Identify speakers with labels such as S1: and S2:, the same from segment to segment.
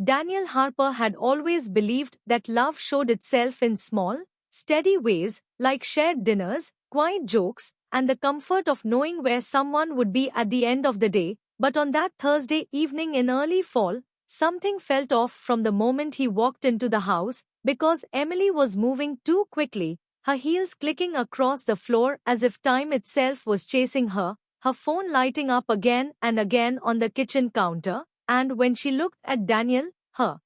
S1: Daniel Harper had always believed that love showed itself in small, steady ways, like shared dinners, quiet jokes, and the comfort of knowing where someone would be at the end of the day. But on that Thursday evening in early fall, something felt off from the moment he walked into the house, because Emily was moving too quickly, her heels clicking across the floor as if time itself was chasing her phone lighting up again and again on the kitchen counter, and when she looked at Daniel, her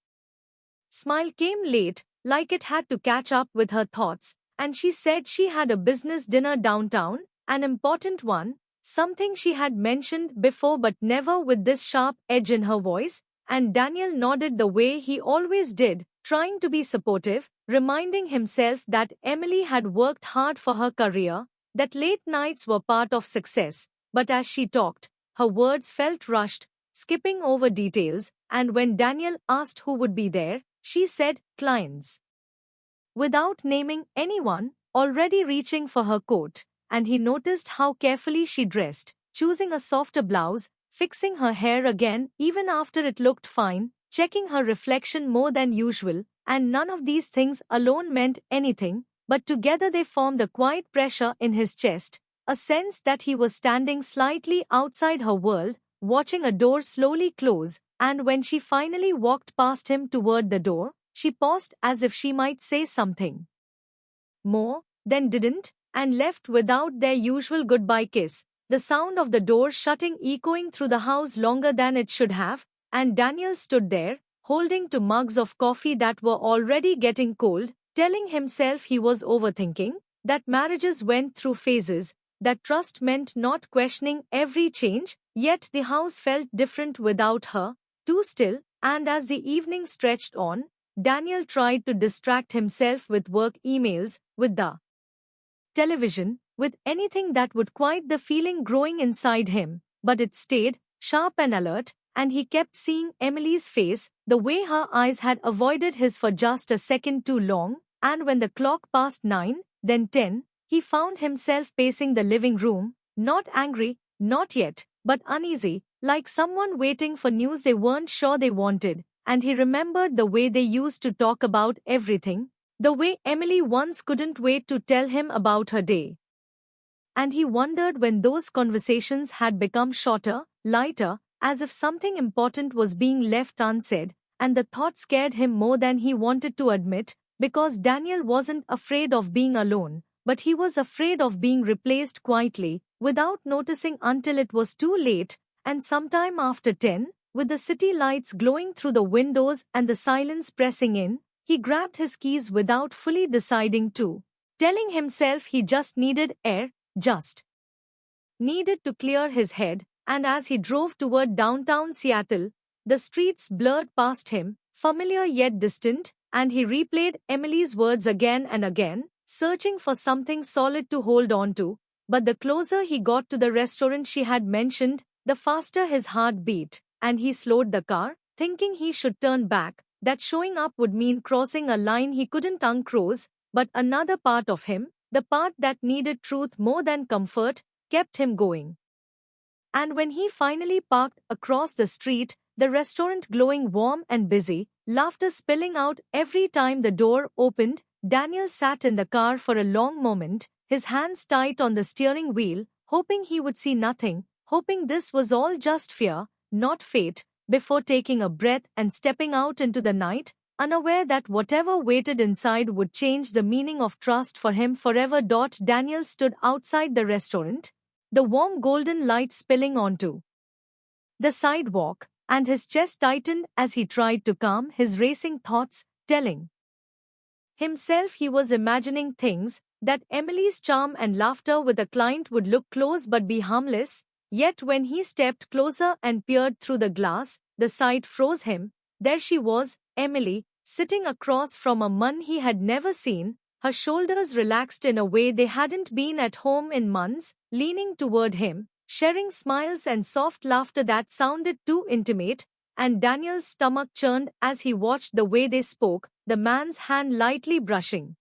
S1: smile came late, like it had to catch up with her thoughts, and she said she had a business dinner downtown, an important one, something she had mentioned before but never with this sharp edge in her voice, and Daniel nodded the way he always did, trying to be supportive, reminding himself that Emily had worked hard for her career, that late nights were part of success. But as she talked, her words felt rushed, skipping over details, and when Daniel asked who would be there, she said, clients. Without naming anyone, already reaching for her coat, and he noticed how carefully she dressed, choosing a softer blouse, fixing her hair again even after it looked fine, checking her reflection more than usual, and none of these things alone meant anything, but together they formed a quiet pressure in his chest, a sense that he was standing slightly outside her world, watching a door slowly close, and when she finally walked past him toward the door, she paused as if she might say something more, then didn't, and left without their usual goodbye kiss, the sound of the door shutting echoing through the house longer than it should have, and Daniel stood there, holding two mugs of coffee that were already getting cold, telling himself he was overthinking, that marriages went through phases, that trust meant not questioning every change, yet the house felt different without her, too still, and as the evening stretched on, Daniel tried to distract himself with work emails, with the television, with anything that would quiet the feeling growing inside him, but it stayed, sharp and alert, and he kept seeing Emily's face, the way her eyes had avoided his for just a second too long, and when the clock passed 9, then 10, he found himself pacing the living room, not angry, not yet, but uneasy, like someone waiting for news they weren't sure they wanted, and he remembered the way they used to talk about everything, the way Emily once couldn't wait to tell him about her day. And he wondered when those conversations had become shorter, lighter, as if something important was being left unsaid, and the thought scared him more than he wanted to admit, because Daniel wasn't afraid of being alone, but he was afraid of being replaced quietly, without noticing until it was too late, and sometime after 10, with the city lights glowing through the windows and the silence pressing in, he grabbed his keys without fully deciding to, telling himself he just needed air, just needed to clear his head, and as he drove toward downtown Seattle, the streets blurred past him, familiar yet distant, and he replayed Emily's words again and again, searching for something solid to hold on to, but the closer he got to the restaurant she had mentioned, the faster his heart beat, and he slowed the car, thinking he should turn back, that showing up would mean crossing a line he couldn't uncross, but another part of him, the part that needed truth more than comfort, kept him going. And when he finally parked across the street, the restaurant glowing warm and busy, laughter spilling out every time the door opened, Daniel sat in the car for a long moment, his hands tight on the steering wheel, hoping he would see nothing, hoping this was all just fear, not fate, before taking a breath and stepping out into the night, unaware that whatever waited inside would change the meaning of trust for him forever. Daniel stood outside the restaurant, the warm golden light spilling onto the sidewalk, and his chest tightened as he tried to calm his racing thoughts, telling himself he was imagining things, that Emily's charm and laughter with a client would look close but be harmless, yet when he stepped closer and peered through the glass, the sight froze him. There she was, Emily, sitting across from a man he had never seen, her shoulders relaxed in a way they hadn't been at home in months, leaning toward him, sharing smiles and soft laughter that sounded too intimate, and Daniel's stomach churned as he watched the way they spoke, the man's hand lightly brushing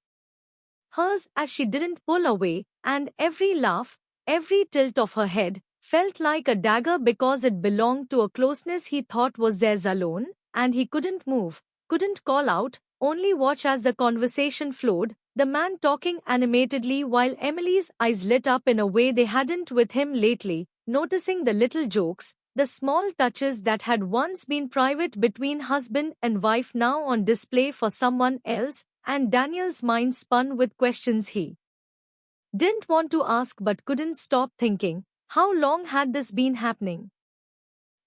S1: hers as she didn't pull away, and every laugh, every tilt of her head, felt like a dagger because it belonged to a closeness he thought was theirs alone, and he couldn't move, couldn't call out, only watch as the conversation flowed, the man talking animatedly while Emily's eyes lit up in a way they hadn't with him lately, noticing the little jokes, the small touches that had once been private between husband and wife now on display for someone else, and Daniel's mind spun with questions he didn't want to ask but couldn't stop thinking. How long had this been happening?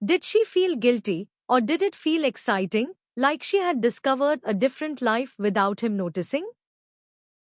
S1: Did she feel guilty, or did it feel exciting, like she had discovered a different life without him noticing?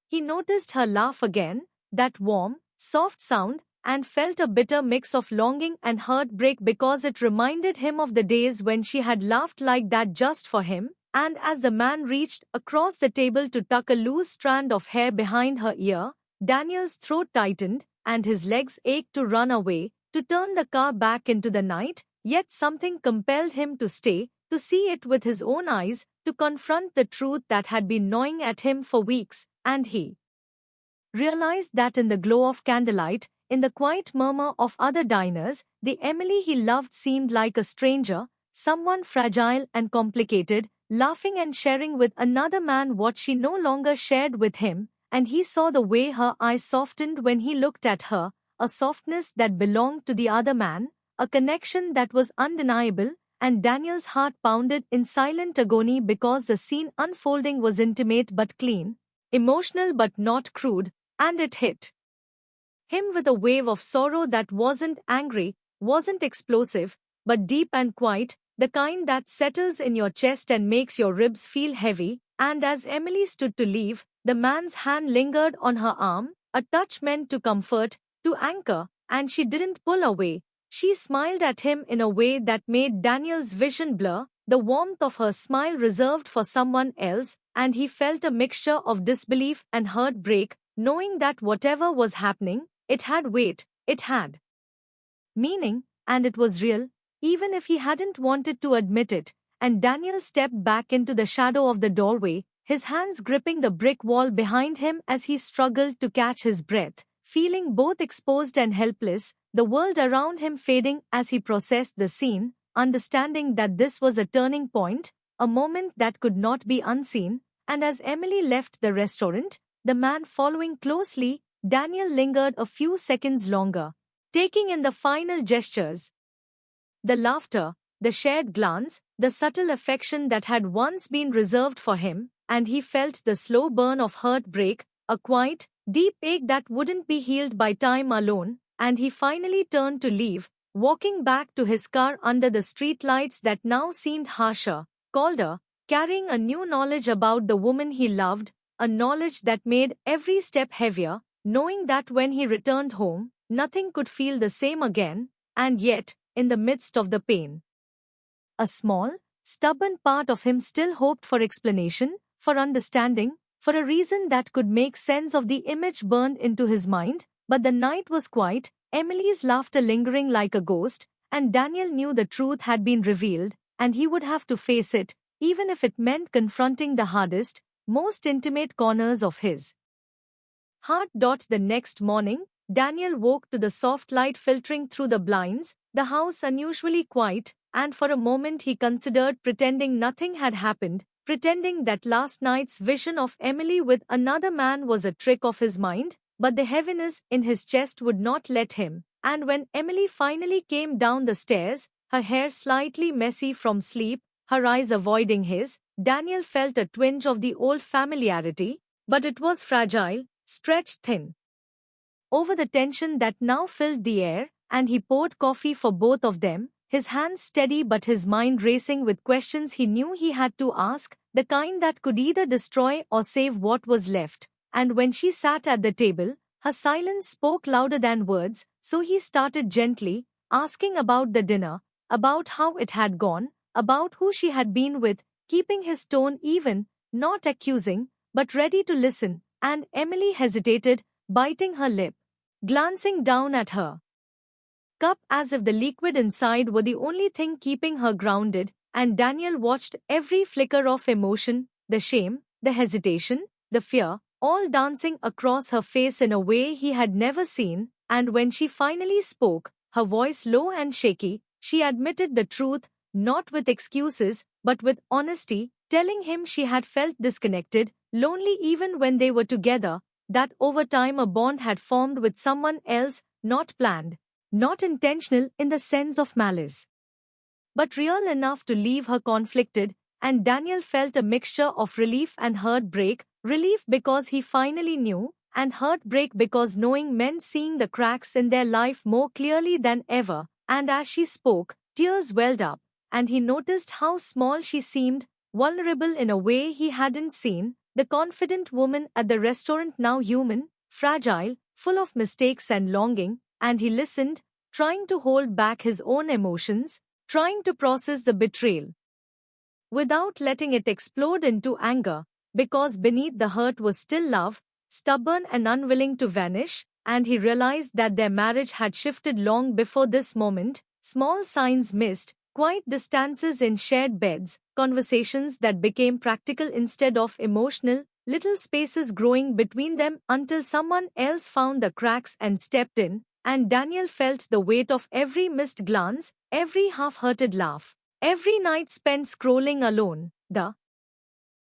S1: He noticed her laugh again, that warm, soft sound, and felt a bitter mix of longing and heartbreak because it reminded him of the days when she had laughed like that just for him, and as the man reached across the table to tuck a loose strand of hair behind her ear, Daniel's throat tightened, and his legs ached to run away, to turn the car back into the night, yet something compelled him to stay, to see it with his own eyes, to confront the truth that had been gnawing at him for weeks, and he realized that in the glow of candlelight, in the quiet murmur of other diners, the Emily he loved seemed like a stranger, someone fragile and complicated, laughing and sharing with another man what she no longer shared with him, and he saw the way her eyes softened when he looked at her, a softness that belonged to the other man, a connection that was undeniable, and Daniel's heart pounded in silent agony because the scene unfolding was intimate but clean, emotional but not crude, and it hit him with a wave of sorrow that wasn't angry, wasn't explosive, but deep and quiet, the kind that settles in your chest and makes your ribs feel heavy, and as Emily stood to leave, the man's hand lingered on her arm, a touch meant to comfort, to anchor, and she didn't pull away. She smiled at him in a way that made Daniel's vision blur, the warmth of her smile reserved for someone else, and he felt a mixture of disbelief and heartbreak, knowing that whatever was happening, it had weight, it had meaning, and it was real, even if he hadn't wanted to admit it, and Daniel stepped back into the shadow of the doorway, his hands gripping the brick wall behind him as he struggled to catch his breath, feeling both exposed and helpless, the world around him fading as he processed the scene, understanding that this was a turning point, a moment that could not be unseen, and as Emily left the restaurant, the man following closely, Daniel lingered a few seconds longer, taking in the final gestures. The laughter, the shared glance, the subtle affection that had once been reserved for him, and he felt the slow burn of heartbreak, a quiet, deep ache that wouldn't be healed by time alone, and he finally turned to leave, walking back to his car under the streetlights that now seemed harsher, colder, carrying a new knowledge about the woman he loved, a knowledge that made every step heavier, knowing that when he returned home, nothing could feel the same again, and yet, in the midst of the pain, a small, stubborn part of him still hoped for explanation, for understanding, for a reason that could make sense of the image burned into his mind, but the night was quiet, Emily's laughter lingering like a ghost, and Daniel knew the truth had been revealed, and he would have to face it, even if it meant confronting the hardest, most intimate corners of his heart. The next morning, Daniel woke to the soft light filtering through the blinds, the house unusually quiet, and for a moment he considered pretending nothing had happened, pretending that last night's vision of Emily with another man was a trick of his mind, but the heaviness in his chest would not let him, and when Emily finally came down the stairs, her hair slightly messy from sleep, her eyes avoiding his, Daniel felt a twinge of the old familiarity, but it was fragile, stretched thin over the tension that now filled the air, and he poured coffee for both of them, his hands steady but his mind racing with questions he knew he had to ask, the kind that could either destroy or save what was left. And when she sat at the table, her silence spoke louder than words, so he started gently, asking about the dinner, about how it had gone, about who she had been with, keeping his tone even, not accusing, but ready to listen, and Emily hesitated, biting her lip, glancing down at her cup as if the liquid inside were the only thing keeping her grounded, and Daniel watched every flicker of emotion, the shame, the hesitation, the fear, all dancing across her face in a way he had never seen, and when she finally spoke, her voice low and shaky, she admitted the truth, not with excuses, but with honesty, telling him she had felt disconnected, lonely even when they were together, that over time a bond had formed with someone else, not planned, not intentional in the sense of malice, but real enough to leave her conflicted, and Daniel felt a mixture of relief and heartbreak, relief because he finally knew, and heartbreak because knowing meant seeing the cracks in their life more clearly than ever, and as she spoke, tears welled up, and he noticed how small she seemed, vulnerable in a way he hadn't seen, the confident woman at the restaurant now human, fragile, full of mistakes and longing, and he listened, trying to hold back his own emotions, trying to process the betrayal without letting it explode into anger, because beneath the hurt was still love, stubborn and unwilling to vanish, and he realized that their marriage had shifted long before this moment, small signs missed, quiet distances in shared beds, conversations that became practical instead of emotional, little spaces growing between them until someone else found the cracks and stepped in, and Daniel felt the weight of every missed glance, every half-hearted laugh, every night spent scrolling alone, the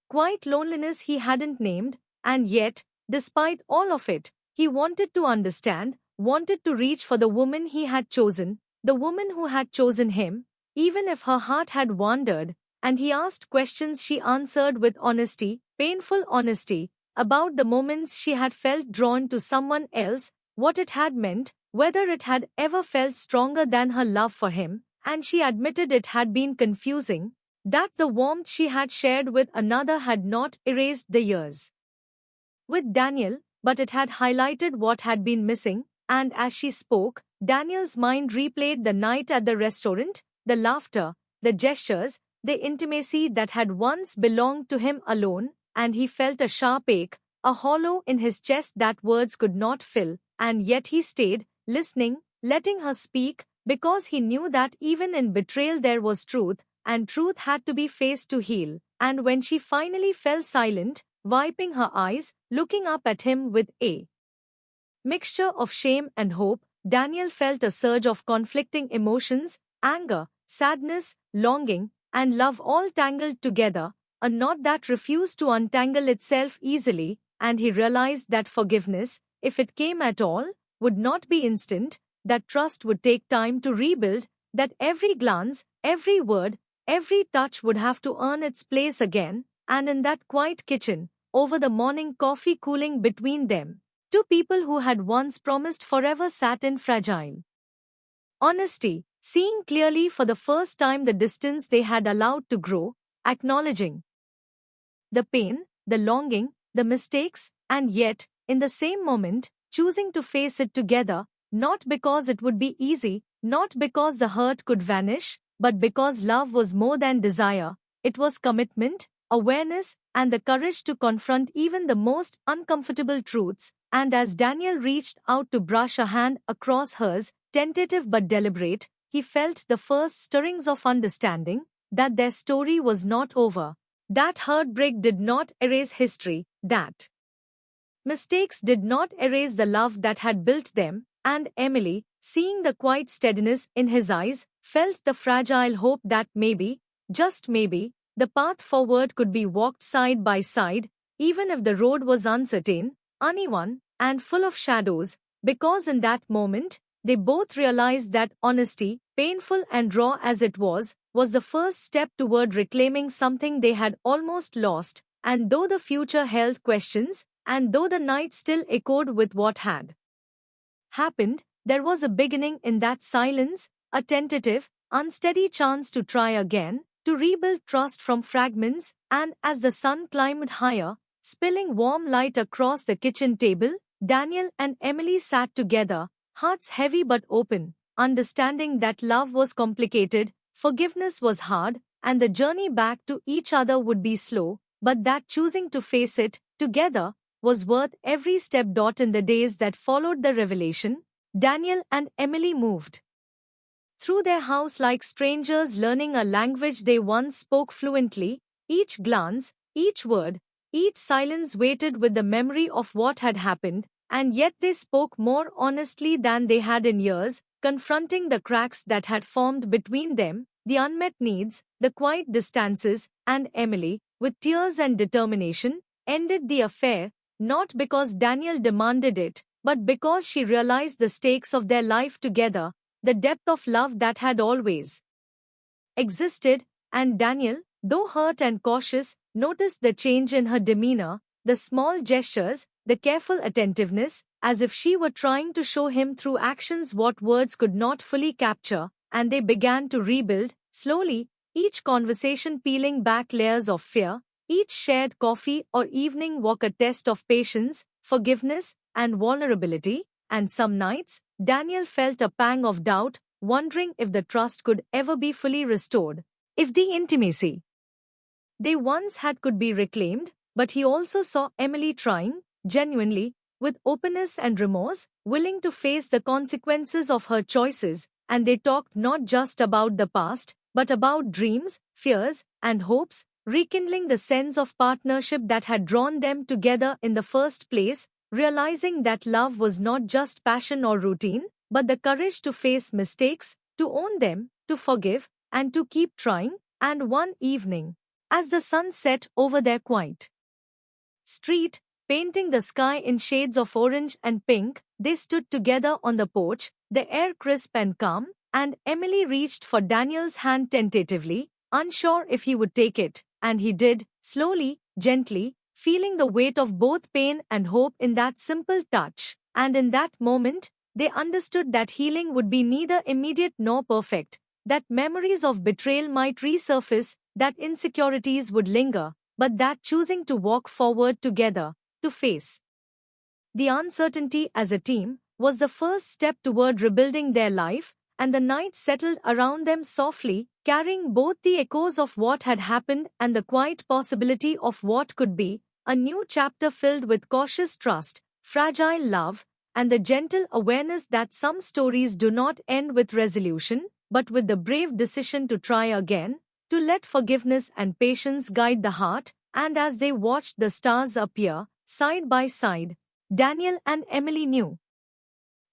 S1: quiet loneliness he hadn't named, and yet, despite all of it, he wanted to understand, wanted to reach for the woman he had chosen, the woman who had chosen him, even if her heart had wandered, and he asked questions she answered with honesty, painful honesty, about the moments she had felt drawn to someone else, what it had meant, whether it had ever felt stronger than her love for him, and she admitted it had been confusing, that the warmth she had shared with another had not erased the years with Daniel, but it had highlighted what had been missing, and as she spoke, Daniel's mind replayed the night at the restaurant, the laughter, the gestures, the intimacy that had once belonged to him alone, and he felt a sharp ache, a hollow in his chest that words could not fill, and yet he stayed, listening, letting her speak, because he knew that even in betrayal there was truth, and truth had to be faced to heal, and when she finally fell silent, wiping her eyes, looking up at him with a mixture of shame and hope, Daniel felt a surge of conflicting emotions, anger, sadness, longing, and love all tangled together, a knot that refused to untangle itself easily, and he realized that forgiveness, if it came at all, would not be instant, that trust would take time to rebuild, that every glance, every word, every touch would have to earn its place again, and in that quiet kitchen, over the morning coffee cooling between them, two people who had once promised forever sat in fragile honesty, seeing clearly for the first time the distance they had allowed to grow, acknowledging the pain, the longing, the mistakes, and yet, in the same moment, choosing to face it together, not because it would be easy, not because the hurt could vanish, but because love was more than desire, it was commitment, awareness, and the courage to confront even the most uncomfortable truths, and as Daniel reached out to brush a hand across hers, tentative but deliberate, he felt the first stirrings of understanding, that their story was not over, that heartbreak did not erase history, that mistakes did not erase the love that had built them, and Emily, seeing the quiet steadiness in his eyes, felt the fragile hope that maybe, just maybe, the path forward could be walked side by side, even if the road was uncertain, uneven, and full of shadows, because in that moment, they both realized that honesty, painful and raw as it was the first step toward reclaiming something they had almost lost, and though the future held questions, and though the night still echoed with what had happened, there was a beginning in that silence, a tentative, unsteady chance to try again, to rebuild trust from fragments, and as the sun climbed higher, spilling warm light across the kitchen table, Daniel and Emily sat together, hearts heavy but open, understanding that love was complicated, forgiveness was hard, and the journey back to each other would be slow, but that choosing to face it, together, was worth every step. In the days that followed the revelation, Daniel and Emily moved through their house like strangers learning a language they once spoke fluently, each glance, each word, each silence weighted with the memory of what had happened, and yet they spoke more honestly than they had in years, confronting the cracks that had formed between them, the unmet needs, the quiet distances, and Emily, with tears and determination, ended the affair, not because Daniel demanded it, but because she realized the stakes of their life together, the depth of love that had always existed, and Daniel, though hurt and cautious, noticed the change in her demeanor, the small gestures, the careful attentiveness, as if she were trying to show him through actions what words could not fully capture, and they began to rebuild, slowly, each conversation peeling back layers of fear, each shared coffee or evening walk a test of patience, forgiveness, and vulnerability, and some nights, Daniel felt a pang of doubt, wondering if the trust could ever be fully restored, if the intimacy they once had could be reclaimed, but he also saw Emily trying, genuinely, with openness and remorse, willing to face the consequences of her choices, and they talked not just about the past, but about dreams, fears, and hopes, rekindling the sense of partnership that had drawn them together in the first place, realizing that love was not just passion or routine, but the courage to face mistakes, to own them, to forgive, and to keep trying. And one evening, as the sun set over their quiet street, painting the sky in shades of orange and pink, they stood together on the porch, the air crisp and calm, and Emily reached for Daniel's hand tentatively, unsure if he would take it, and he did, slowly, gently, feeling the weight of both pain and hope in that simple touch, and in that moment, they understood that healing would be neither immediate nor perfect, that memories of betrayal might resurface, that insecurities would linger, but that choosing to walk forward together, to face the uncertainty as a team, was the first step toward rebuilding their life, and the night settled around them softly, carrying both the echoes of what had happened and the quiet possibility of what could be, a new chapter filled with cautious trust, fragile love, and the gentle awareness that some stories do not end with resolution, but with the brave decision to try again, to let forgiveness and patience guide the heart, and as they watched the stars appear, side by side, Daniel and Emily knew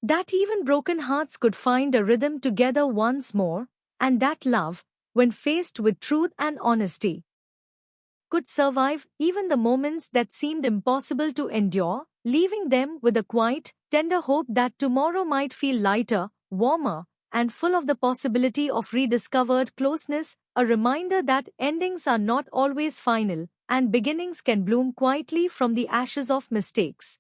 S1: that even broken hearts could find a rhythm together once more, and that love, when faced with truth and honesty, could survive even the moments that seemed impossible to endure, leaving them with a quiet, tender hope that tomorrow might feel lighter, warmer, and full of the possibility of rediscovered closeness, a reminder that endings are not always final, and beginnings can bloom quietly from the ashes of mistakes.